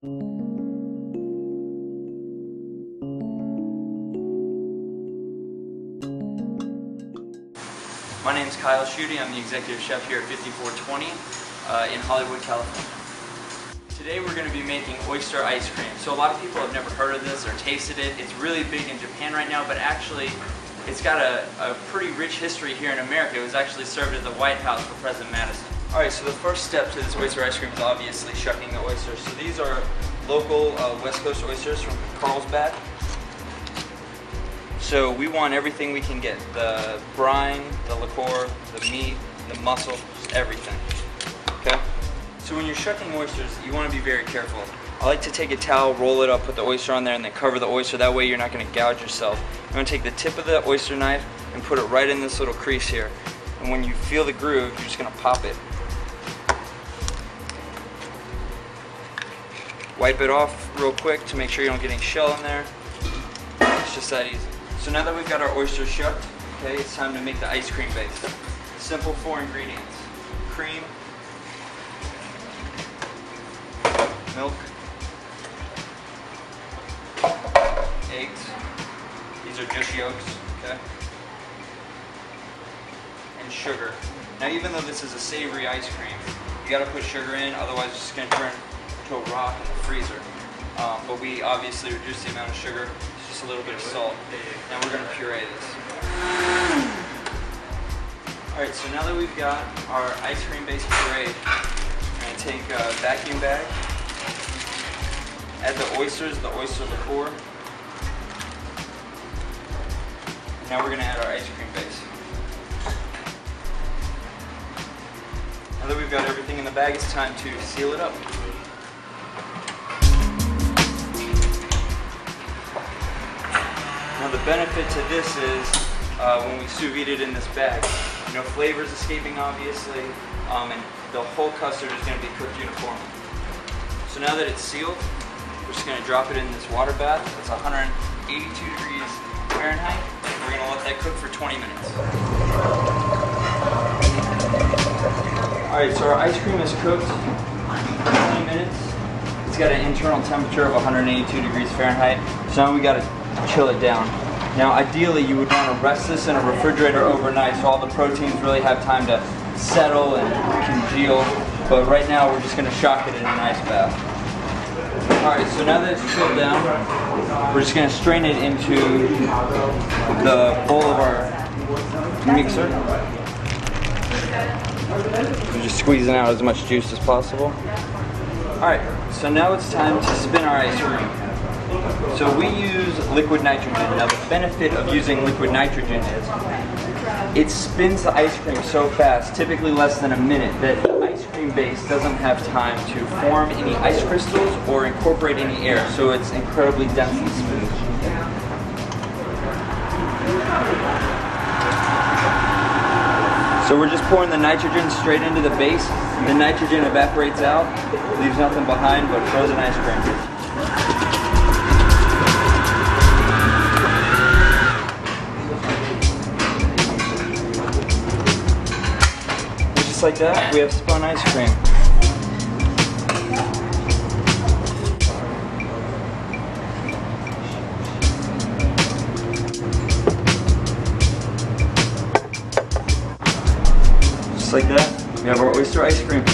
My name is Kyle Schutte. I'm the executive chef here at 5420 in Hollywood, California. Today we're going to be making oyster ice cream. So a lot of people have never heard of this or tasted it. It's really big in Japan right now, but actually it's got a pretty rich history here in America. It was actually served at the White House for President Madison. Alright, so the first step to this oyster ice cream is obviously shucking the oysters. So these are local West Coast oysters from Carlsbad. So we want everything we can get. The brine, the liqueur, the meat, the muscle, just everything. Okay? So when you're shucking oysters, you want to be very careful. I like to take a towel, roll it up, put the oyster on there, and then cover the oyster. That way you're not going to gouge yourself. I'm going to take the tip of the oyster knife and put it right in this little crease here. And when you feel the groove, you're just going to pop it. Wipe it off real quick to make sure you don't get any shell in there. It's just that easy. So now that we've got our oysters shucked, okay, it's time to make the ice cream base. Simple 4 ingredients. Cream, milk, eggs, these are just yolks, okay, and sugar. Now even though this is a savory ice cream, you gotta put sugar in, otherwise it's just gonna turn to a rock in the freezer. But we obviously reduce the amount of sugar, it's just a little bit of salt. Now we're gonna puree this. Alright, so now that we've got our ice cream base pureed, we're gonna take a vacuum bag, add the oysters, the oyster liqueur. And now we're gonna add our ice cream base. Now that we've got everything in the bag, it's time to seal it up. Now the benefit to this is when we sous vide it in this bag, you know, flavors escaping obviously, and the whole custard is going to be cooked uniformly. So now that it's sealed, we're just going to drop it in this water bath. It's 182 degrees Fahrenheit. We're going to let that cook for 20 minutes. Alright, so our ice cream is cooked for 20 minutes. It's got an internal temperature of 182 degrees Fahrenheit. So now we got to chill it down. Now ideally you would want to rest this in a refrigerator overnight so all the proteins really have time to settle and congeal. But right now we're just going to shock it in an ice bath. Alright, so now that it's chilled down, we're just going to strain it into the bowl of our mixer. We're just squeezing out as much juice as possible. Alright, so now it's time to spin our ice cream. So we use liquid nitrogen. Now the benefit of using liquid nitrogen is it spins the ice cream so fast, typically less than a minute, that the ice cream base doesn't have time to form any ice crystals or incorporate any air, so it's incredibly dense and smooth. So we're just pouring the nitrogen straight into the base. The nitrogen evaporates out, leaves nothing behind but frozen ice cream. Just like that, we have spun ice cream. Just like that, we have our oyster ice cream.